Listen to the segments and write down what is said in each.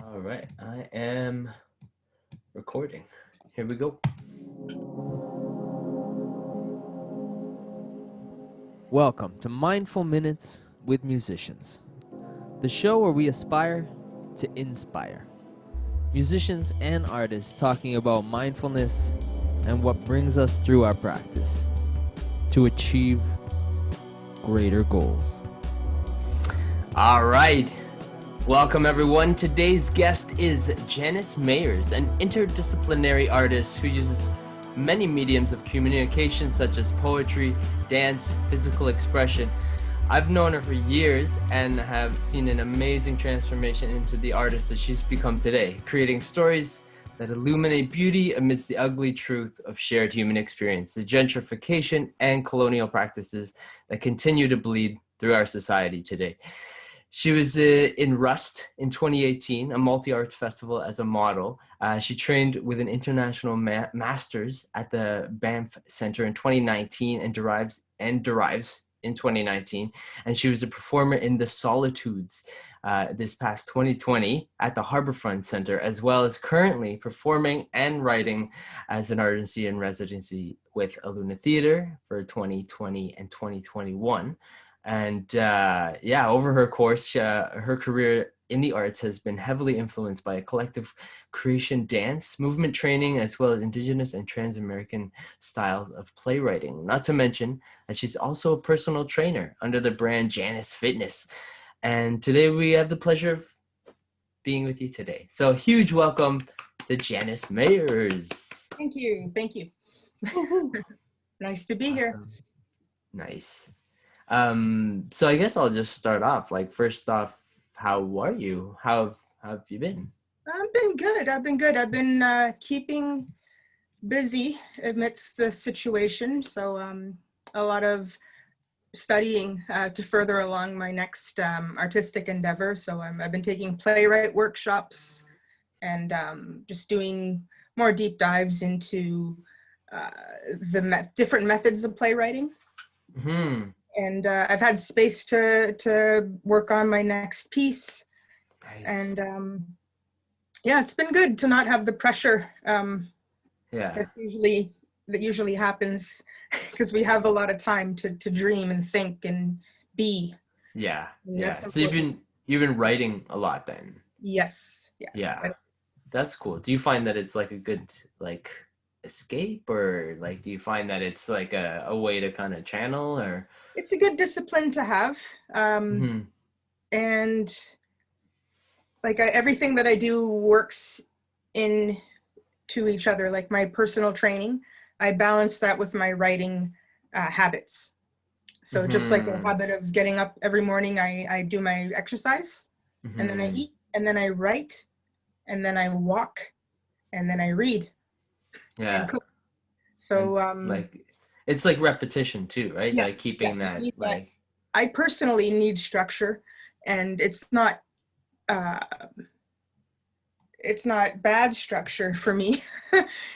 All right, I am recording. Here we go. Welcome to Mindful Minutes with Musicians, the show where we aspire to inspire musicians and artists talking about mindfulness and what brings us through our practice to achieve greater goals. All right. Welcome, everyone. Today's guest is Janis Mayers, an interdisciplinary artist who uses many mediums of communication such as poetry, dance, physical expression. I've known her for years and have seen an amazing transformation into the artist that she's become today, creating stories that illuminate beauty amidst the ugly truth of shared human experience, the gentrification and colonial practices that continue to bleed through our society today. She was in Rust in 2018, a multi-arts festival as a model. She trained with an international master's at the Banff Center in 2019 and derives in 2019. And she was a performer in the Solitudes this past 2020 at the Harbourfront Center, as well as currently performing and writing as an artist in residency with Aluna Theatre for 2020 and 2021. And over her course, her career in the arts has been heavily influenced by a collective creation dance, movement training, as well as Indigenous and Trans-American styles of playwriting. Not to mention that she's also a personal trainer under the brand Janis Fitness. And today we have the pleasure of being with you today. So huge welcome to Janis Mayers. Thank you. Thank you. Nice to be here. Nice. So I guess I'll just start off. Like, first off, how are you? How have you been? I've been good. I've been keeping busy amidst the situation. So a lot of studying to further along my next artistic endeavor. So I've been taking playwright workshops and just doing more deep dives into the different methods of playwriting. Mm-hmm. And I've had space to work on my next piece. Nice. And it's been good to not have the pressure that usually happens because we have a lot of time to dream and think and be. Yeah. So you've been writing a lot then? Yes. Yeah. That's cool. Do you find that it's like a good escape, or do you find that it's like a way to kind of channel? Or it's a good discipline to have, mm-hmm. and everything that I do works into each other. Like my personal training, I balance that with my writing habits. So mm-hmm. just like a habit of getting up every morning, I do my exercise, mm-hmm. and then I eat, and then I write, and then I walk, and then I read. Yeah. And cook. So it's like repetition too, right? Yes, like keeping that. I personally need structure, and it's not bad structure for me.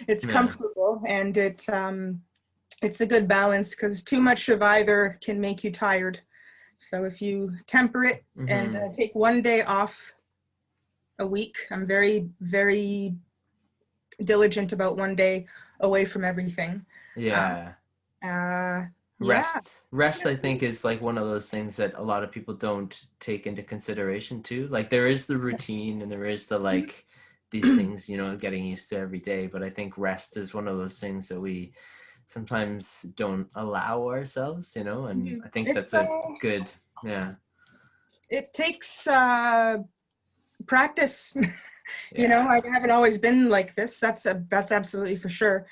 It's comfortable, and it's a good balance, because too much of either can make you tired. So if you temper it, mm-hmm. and take one day off a week, I'm very, very diligent about one day away from everything. Rest I think is like one of those things that a lot of people don't take into consideration too. Like there is the routine and there is the these things, getting used to every day, but I think rest is one of those things that we sometimes don't allow ourselves, and I think that's a good it takes practice. I haven't always been like this. That's absolutely for sure.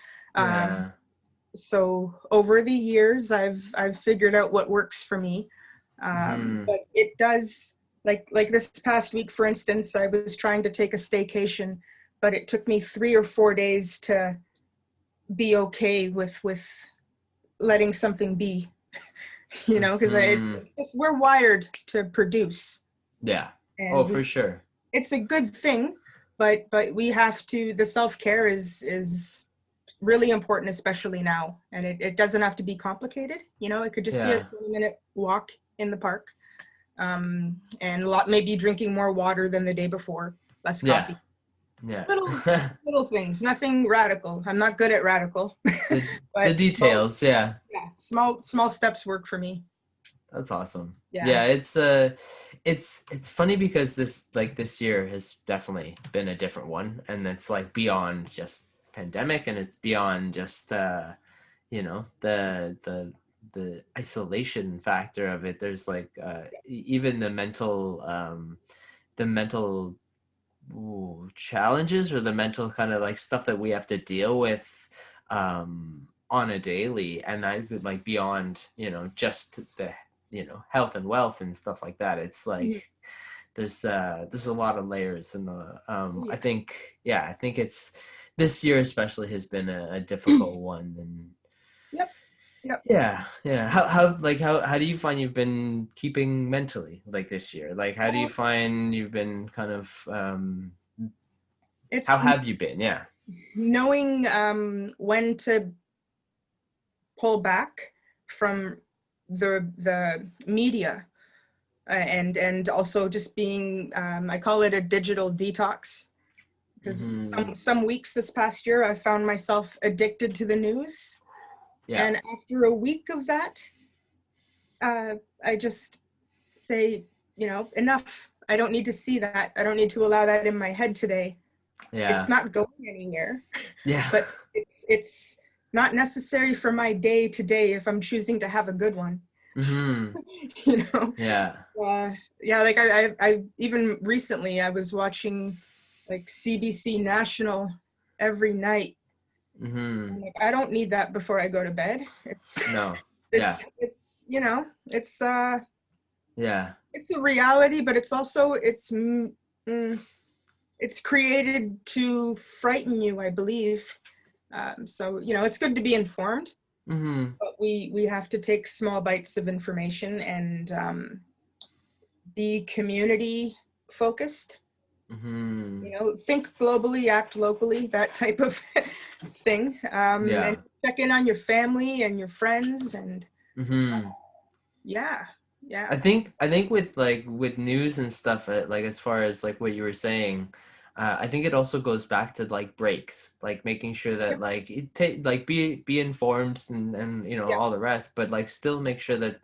So over the years, I've figured out what works for me. But it does, like this past week, for instance, I was trying to take a staycation, but it took me 3 or 4 days to be okay with letting something be, because we're wired to produce. Yeah. And for sure. It's a good thing. But we have to, the self-care is really important, especially now. And it doesn't have to be complicated. It could just be a 20-minute walk in the park, and maybe drinking more water than the day before. less Yeah. coffee. Yeah. Little things, nothing radical. I'm not good at radical, The but details, yeah. small steps work for me. That's awesome. Yeah. Yeah, it's funny because this year has definitely been a different one, and it's like beyond just pandemic, and it's beyond just the isolation factor of it. There's like even the mental challenges, or the mental kind of like stuff that we have to deal with on a daily, and I would like beyond just the health and wealth and stuff like that. It's like there's a lot of layers, and I think it's this year especially has been a difficult one. And Yep. yeah. How do you find you've been keeping mentally like this year? Like, how do you find you've been kind of It's how have you been? Yeah. knowing when to pull back from the media, and also just being I call it a digital detox, because some weeks this past year I found myself addicted to the news. Yeah. And after a week of that, I just say, enough. I don't need to see that. I don't need to allow that in my head today. Yeah. It's not going anywhere. Yeah. But it's not necessary for my day to day if I'm choosing to have a good one. Yeah. Like I even recently I was watching like CBC National every night. Like, I don't need that before I go to bed. No. It's Yeah. it's a reality, but it's also it's created to frighten you, I believe. So it's good to be informed, but we have to take small bites of information and be community focused. Think globally, act locally, that type of thing. And check in on your family and your friends, and yeah. I think with news and stuff, like as far as like what you were saying, I think it also goes back to like breaks, like making sure that like be informed and all the rest, but like still make sure that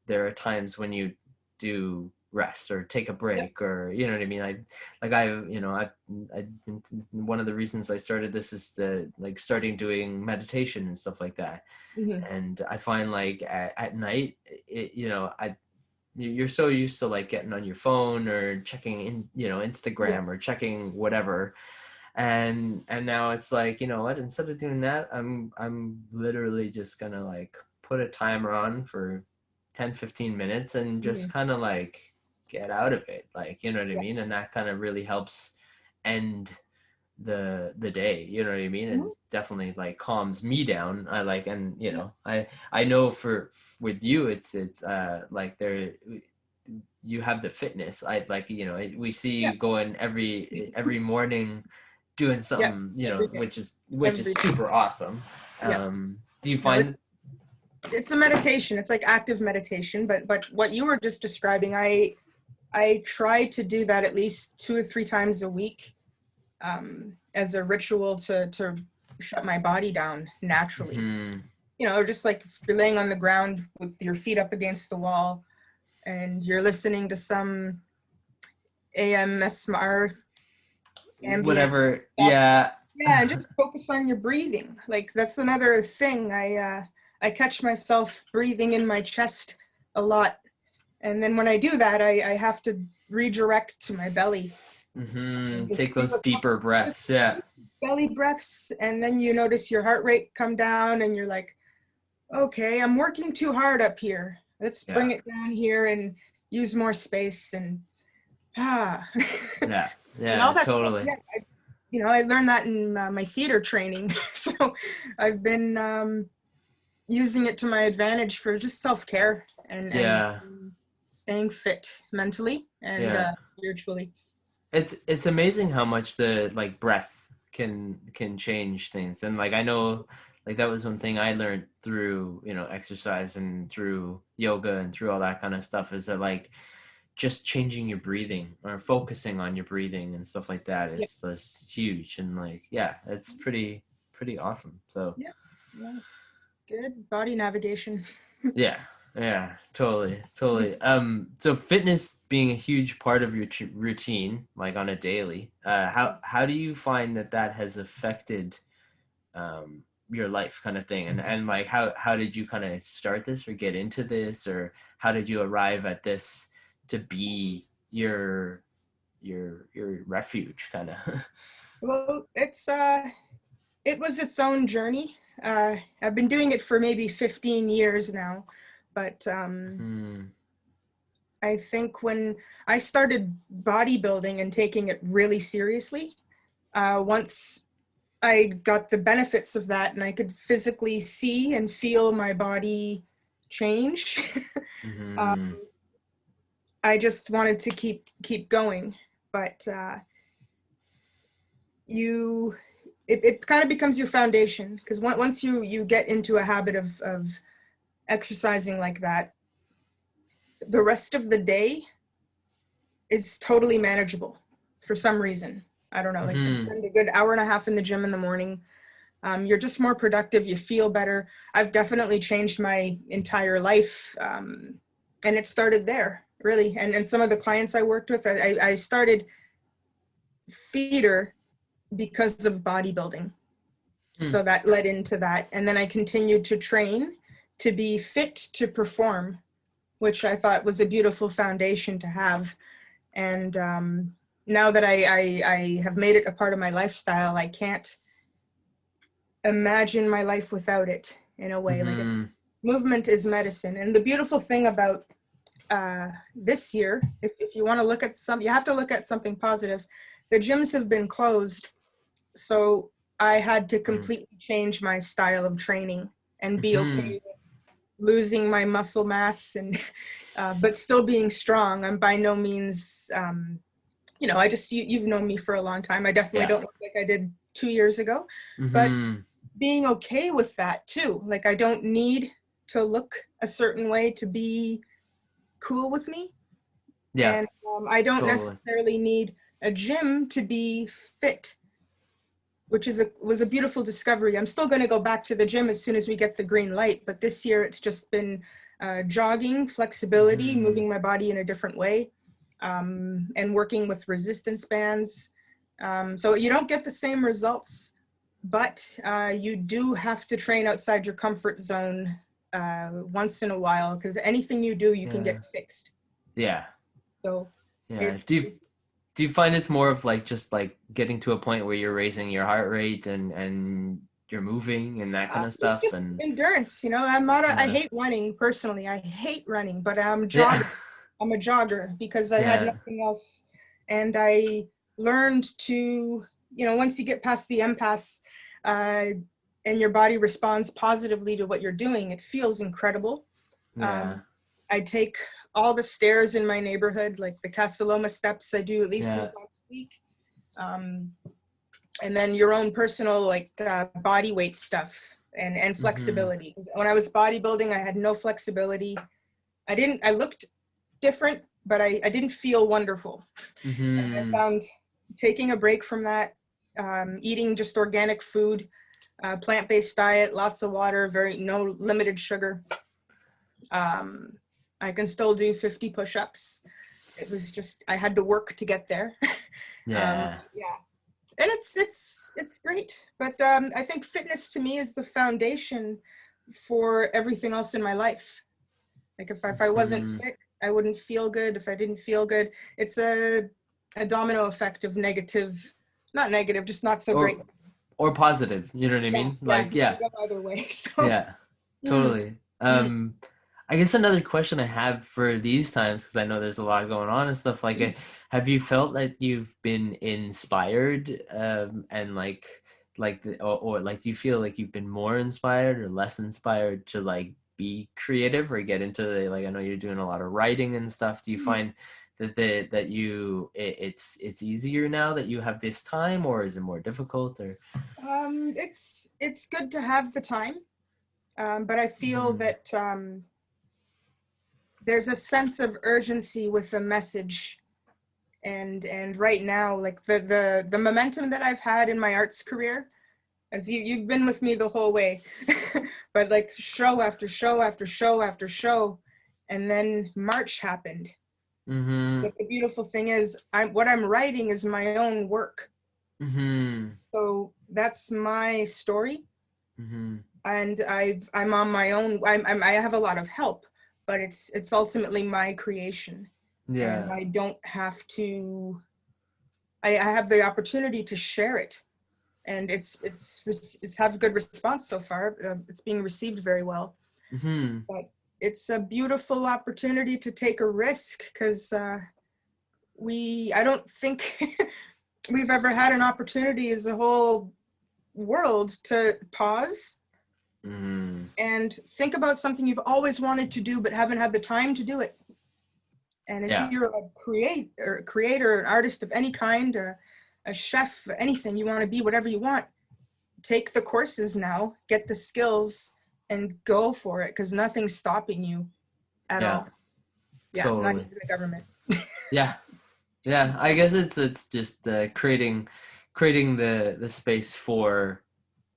there are times when you do rest or take a break, or you know what I mean. I one of the reasons I started this is starting doing meditation and stuff like that. And I find like at night, you're so used to like getting on your phone or checking in, Instagram or checking whatever. And now it's like, you know what, instead of doing that, I'm literally just gonna like put a timer on for 10-15 minutes and just kind of like get out of it, like, you know what I mean. And that kind of really helps end the day, you know what I mean. It's definitely like calms me down. I like, and I know with you it's like there you have the fitness. I like, we see you going every morning doing something, which is super awesome. Do you find it's a meditation? It's like active meditation, but what you were just describing, I try to do that at least 2 or 3 times a week, as a ritual to shut my body down naturally. Just like if you're laying on the ground with your feet up against the wall and you're listening to some AMSR whatever stuff. Yeah, and just focus on your breathing. Like, that's another thing. I catch myself breathing in my chest a lot, and then when I do that, I have to redirect to my belly. Take those deeper breaths. Yeah. Belly breaths, and then you notice your heart rate come down, and you're like, okay, I'm working too hard up here. Let's bring it down here and use more space. And yeah, and all that, totally. I learned that in my theater training. So I've been using it to my advantage for just self-care and staying fit mentally and spiritually. It's amazing how much the like breath can change things. And like, I know like that was one thing I learned through exercise and through yoga and through all that kind of stuff, is that like just changing your breathing or focusing on your breathing and stuff like that Yeah. is huge. And like, yeah, it's pretty awesome. So Yeah. Yeah. Good body navigation. yeah, yeah, totally. So fitness being a huge part of your routine, like on a daily, how do you find that has affected your life, kind of thing? And like, how did you kind of start this or get into this, or how did you arrive at this to be your refuge, kind of? Well, it was its own journey. I've been doing it for maybe 15 years now, but I think when I started bodybuilding and taking it really seriously, once I got the benefits of that and I could physically see and feel my body change, Mm-hmm. I just wanted to keep going. But it kind of becomes your foundation, because once you get into a habit of exercising like that, the rest of the day is totally manageable for some reason. I don't know, like if you Mm-hmm. spend a good hour and a half in the gym in the morning, you're just more productive, you feel better. I've definitely changed my entire life, and it started there, really. And some of the clients I worked with, I started theater because of bodybuilding. Mm. So that led into that. And then I continued to train to be fit to perform, which I thought was a beautiful foundation to have. And now that I have made it a part of my lifestyle, I can't imagine my life without it, in a way. Like, it's Mm-hmm. movement is medicine. And the beautiful thing about this year, if you want to look at you have to look at something positive. The gyms have been closed, so I had to completely change my style of training and be Mm-hmm. okay with losing my muscle mass, and but still being strong. I'm by no means, you've known me for a long time. I definitely Yeah. don't look like I did 2 years ago, but Mm-hmm. being okay with that too. Like, I don't need to look a certain way to be cool with me. Yeah, And I don't totally. necessarily need a gym to be fit, which was a beautiful discovery. I'm still going to go back to the gym as soon as we get the green light, but this year it's just been jogging, flexibility, Mm-hmm. moving my body in a different way, and working with resistance bands. So you don't get the same results, but you do have to train outside your comfort zone once in a while, because anything you do, you can Yeah. get fixed. Yeah. So Yeah. it, Do you find it's more of like just like getting to a point where you're raising your heart rate and you're moving and that kind of it's stuff? just And endurance. I'm not I yeah. hate running personally. I hate running, but Yeah. I'm a jogger because I had Yeah. nothing else. And I learned to, once you get past the impasse, uh, and your body responds positively to what you're doing, it feels incredible. Yeah. Um, I take all the stairs in my neighborhood, like the Casaloma steps. I do at least 3 Yeah. times a week. Um, and then your own personal, like, body weight stuff and Mm-hmm. flexibility. 'Cause when I was bodybuilding, I had no flexibility. I looked different, but I didn't feel wonderful. And I Mm-hmm. found taking a break from that, eating just organic food, plant-based diet, lots of water, no limited sugar. Um, I can still do 50 push-ups. It was just, I had to work to get there. Yeah. Yeah. And it's great. But I think fitness to me is the foundation for everything else in my life. Like, if I wasn't Mm-hmm. fit, I wouldn't feel good. If I didn't feel good, it's a domino effect of negative, not negative, just not so great. Or positive, you know what I Yeah, mean? yeah, Like, it can yeah. go either way. So, Yeah. mm, Totally. mm, I guess another question I have for these times, because I know there's a lot going on and stuff, like, have you felt that you've been inspired, and or like, do you feel like you've been more inspired or less inspired to like be creative or get into like, I know you're doing a lot of writing and stuff. Do you mm. find it's easier now that you have this time, or is it more difficult, or? It's good to have the time, but I feel Mhm. that there's a sense of urgency with the message. And right now, like the momentum that I've had in my arts career, as you've been with me the whole way, but like show after show after show after show, and then March happened. Mm-hmm. But the beautiful thing is, what I'm writing is my own work. Mm-hmm. So that's my story, Mm-hmm. and I'm on my own. I have a lot of help, but it's ultimately my creation, and Yeah. I don't have to. I have the opportunity to share it, and it's have a good response so far. It's being received very well, Mm-hmm. but it's a beautiful opportunity to take a risk, because I don't think we've ever had an opportunity as a whole world to pause and think about something you've always wanted to do but haven't had the time to do it. And if Yeah. you're a creator, an artist of any kind, a chef, anything, you want to be whatever you want, take the courses now, get the skills, and go for it, because nothing's stopping you at all. Yeah, Totally. not even the government. Yeah. Yeah. I guess it's just creating the space for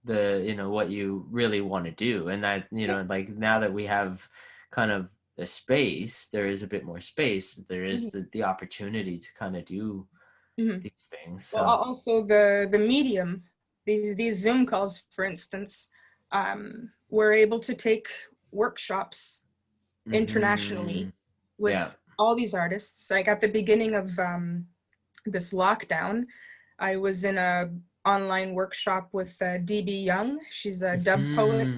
the what you really want to do, and that like now that we have kind of the space, there is a bit more space, there is the opportunity to kind of do these things. So Well, also the medium, these Zoom calls, for instance, we're able to take workshops internationally with all these artists. Like at the beginning of this lockdown, I was in a online workshop with DB Young. She's a dub poet.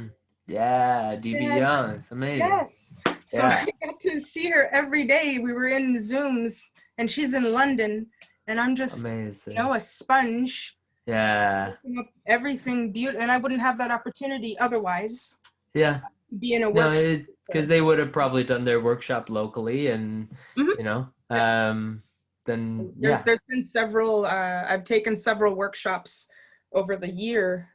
Yeah, DB Young. It's amazing. Yes. So I got to see her every day. We were in Zooms, and she's in London, and I'm just, amazing. a sponge. Yeah. Everything beautiful, and I wouldn't have that opportunity otherwise. Yeah. To be in a workshop. Because they would have probably done their workshop locally, and then there's been several. I've taken several workshops over the year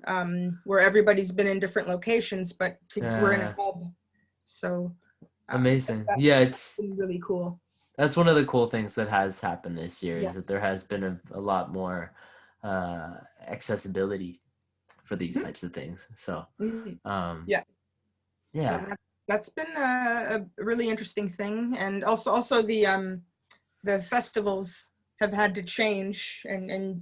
where everybody's been in different locations, but we're in a hub. So amazing. It's been really cool. That's one of the cool things that has happened this year, is that there has been a lot more accessibility for these types of things. So So that's been a really interesting thing. And also the festivals have had to change, and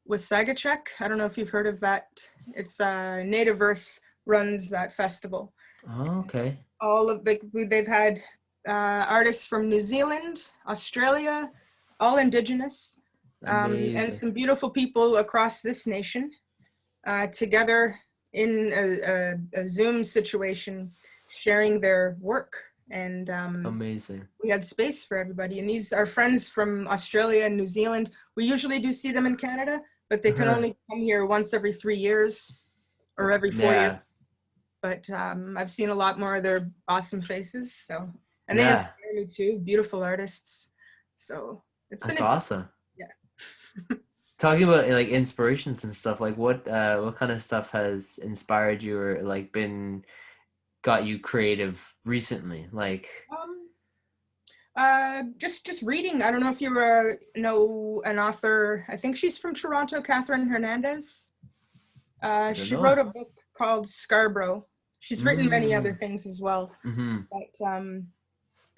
with Sagachek, I don't know if you've heard of that. It's Native Earth runs that festival. Oh, okay. All of they've had artists from New Zealand, Australia, all Indigenous, and some beautiful people across this nation together in a Zoom situation, sharing their work. And amazing. We had space for everybody. And these are friends from Australia and New Zealand. We usually do see them in Canada, but they can only come here once every 3 years or every 4 years. But I've seen a lot more of their awesome faces. So, and they inspire me too. Beautiful artists. So that's awesome. Yeah. Talking about like inspirations and stuff, like what kind of stuff has inspired you, or like got you creative recently? Like just reading. I don't know if you know an author. I think she's from Toronto, Catherine Hernandez. She wrote a book called Scarborough. She's written many other things as well. But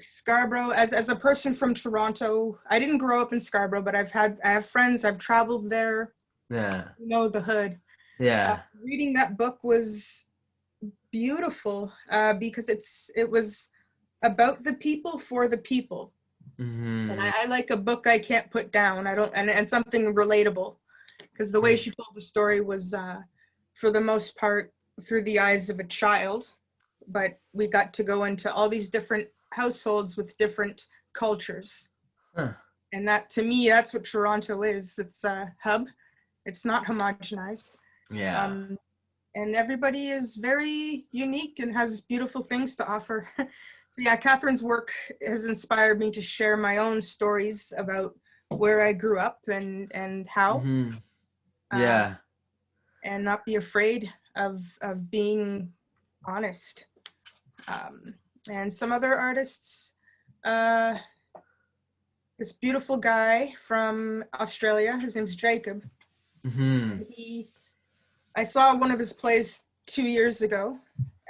Scarborough, as a person from Toronto, I didn't grow up in Scarborough, but I have friends. I've traveled there. Yeah. You know the hood. Yeah. Reading that book was beautiful because it was about the people for the people. And I like a book I can't put down. I don't, and something relatable, because the way she told the story was for the most part through the eyes of a child, but we got to go into all these different households with different cultures. And that, to me, that's what Toronto is. It's a hub. It's not homogenized. And everybody is very unique and has beautiful things to offer. So yeah, Catherine's work has inspired me to share my own stories about where I grew up and how. And not be afraid of being honest. And some other artists, uh, this beautiful guy from Australia, his name's Jacob. Mm-hmm. I saw one of his plays 2 years ago,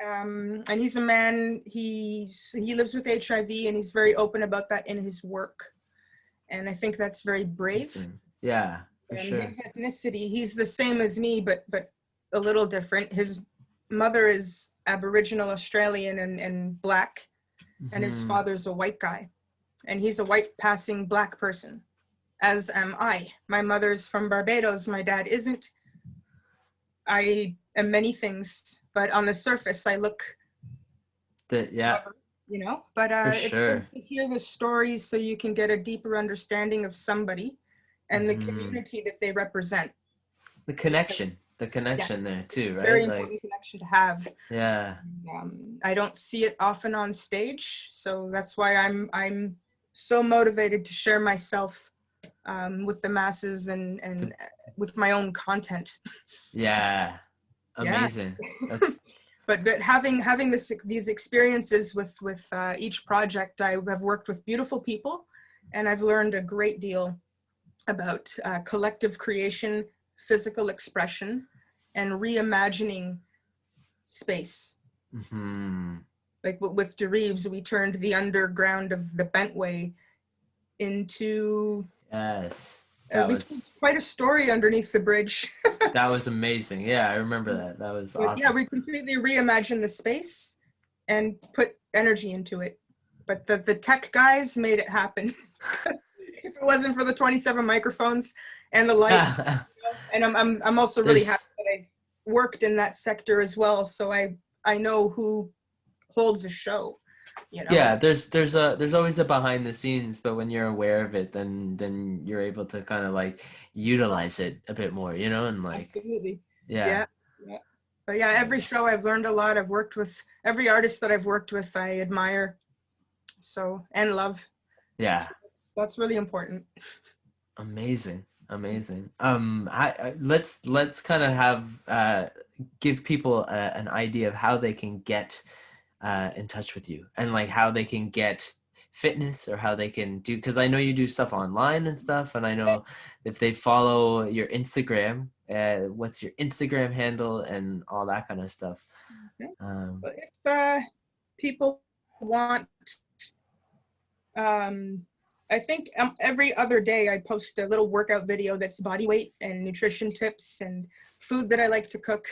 and he's a man. He lives with HIV, and he's very open about that in his work. And I think that's very brave. Yeah, for and sure. his ethnicity, he's the same as me, but a little different. His mother is Aboriginal Australian and black, and his father's a white guy, and he's a white passing black person, as am I. My mother's from Barbados, my dad isn't. I am many things, but on the surface I look Yeah, you know, but for it's sure. good to hear the stories so you can get a deeper understanding of somebody and the community that they represent. The connection there too, right? Very important connection to have. Yeah. I don't see it often on stage, so that's why I'm so motivated to share myself with the masses and with my own content. Yeah, amazing. Yeah. That's but having these experiences with each project, I have worked with beautiful people, and I've learned a great deal about collective creation, physical expression, and reimagining space. Like with DeReeves, we turned the underground of the Bentway into that was quite a story underneath the bridge. That was amazing. Yeah, I remember that. That was awesome. Yeah, we completely reimagined the space and put energy into it. But the tech guys made it happen. If it wasn't for the 27 microphones and the lights, and I'm also really happy that I worked in that sector as well, so I know who holds a show. You know, yeah, there's always a behind the scenes, but when you're aware of it, then you're able to kind of like utilize it a bit more, you know, and like absolutely. Yeah. But yeah, every show I've learned a lot. I've worked with every artist that I've worked with, I admire and love. Yeah. So that's really important. Amazing. Let's kind of have give people an idea of how they can get in touch with you, and like how they can get fitness, or how they can do, because I know you do stuff online and stuff, and I know if they follow your Instagram, what's your Instagram handle and all that kind of stuff. But if people want, I think every other day I post a little workout video that's body weight and nutrition tips and food that I like to cook.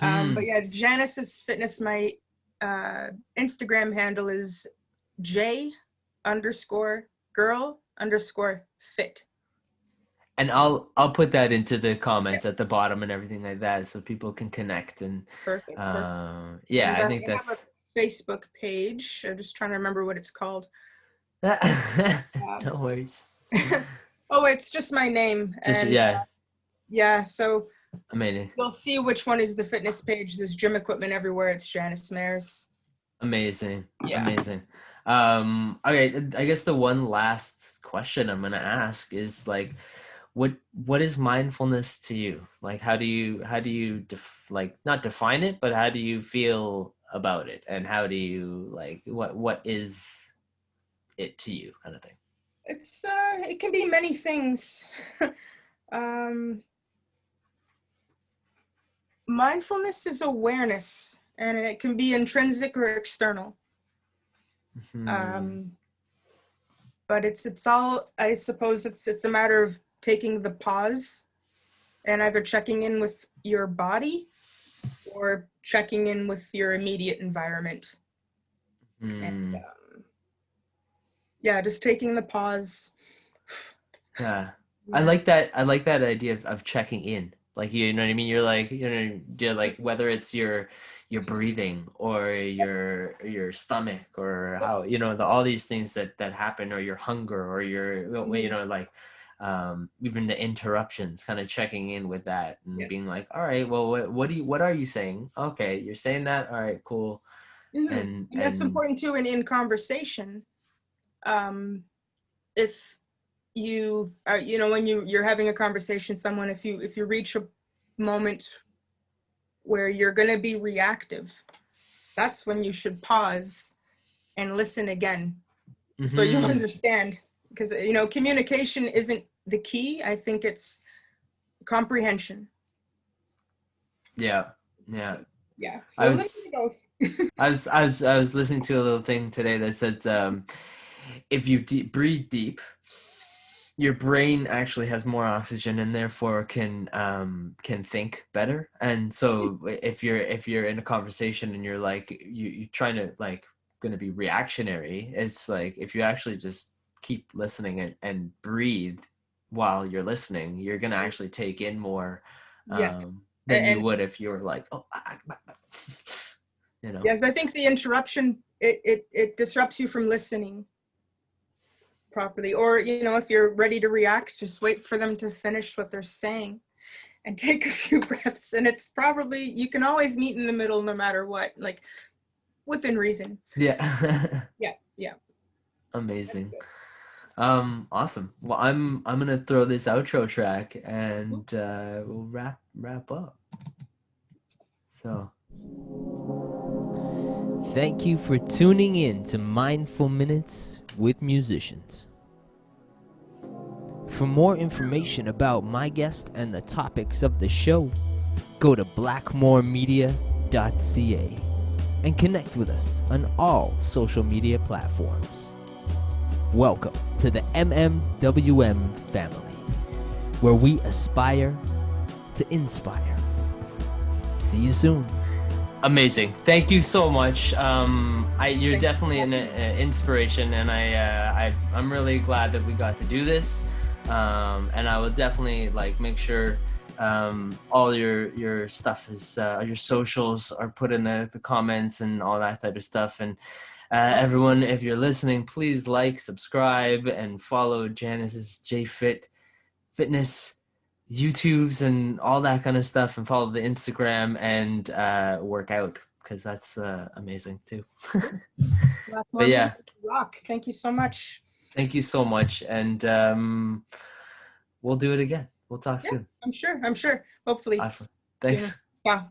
But yeah, Janis's Fitness, my Instagram handle is J_girl_fit. And I'll put that into the comments at the bottom and everything like that, so people can connect. And perfect. Yeah, and I think that's have a Facebook page. I'm just trying to remember what it's called. No worries. Oh, it's just my name. Yeah. So amazing. You'll see which one is the fitness page. There's gym equipment everywhere. It's Janis Mayers. Amazing. Yeah. Amazing. Okay, I guess the one last question I'm gonna ask is like, what is mindfulness to you? Like, how do you not define it, but how do you feel about it, and how do you like what is it to you, kind of thing? It's it can be many things. Mindfulness is awareness, and it can be intrinsic or external. But it's all, I suppose it's a matter of taking the pause and either checking in with your body or checking in with your immediate environment. And yeah, just taking the pause. Yeah. I like that idea of checking in. Like, you know what I mean? You're like, you're like, whether it's your breathing or your stomach, or how, all these things that happen, or your hunger, or your, like, even the interruptions, kind of checking in with that and being like, all right, well, what are you saying? Okay, you're saying that. All right, cool. And that's important too in conversation. If you are, when you're having a conversation with someone, if you reach a moment where you're going to be reactive, that's when you should pause and listen again, so you understand. Because, communication isn't the key. I think it's comprehension. Yeah. Yeah. So I a little was bit of both. I was listening to a little thing today that says if you breathe deep, your brain actually has more oxygen and therefore can think better. And so if you're in a conversation and you're like you trying to like going to be reactionary, it's like if you actually just keep listening and breathe while you're listening, you're going to actually take in more Yes. than you And would if you were like, yes, I think the interruption, it disrupts you from listening properly. Or, if you're ready to react, just wait for them to finish what they're saying and take a few breaths. And it's probably, you can always meet in the middle no matter what, like within reason. Yeah. Yeah. Amazing. Awesome. Well, I'm gonna throw this outro track and we'll wrap up. So Thank you for tuning in to Mindful Minutes with Musicians. For more information about my guest and the topics of the show, go to Blackmoremedia.ca and connect with us on all social media platforms. Welcome to the MMWM family, where we aspire to inspire. See you soon. amazing. Thank you so much. You're definitely an inspiration, and I'm really glad that we got to do this. And I will definitely like make sure all your stuff is your socials are put in the comments and all that type of stuff. And everyone, if you're listening, please like, subscribe, and follow Janis's Fitness YouTubes and all that kind of stuff, and follow the Instagram and work out, because that's amazing too. But yeah, Rock. Thank you so much. thank you so much, and we'll do it again. We'll talk soon. I'm sure. Hopefully. Awesome. Thanks. Wow.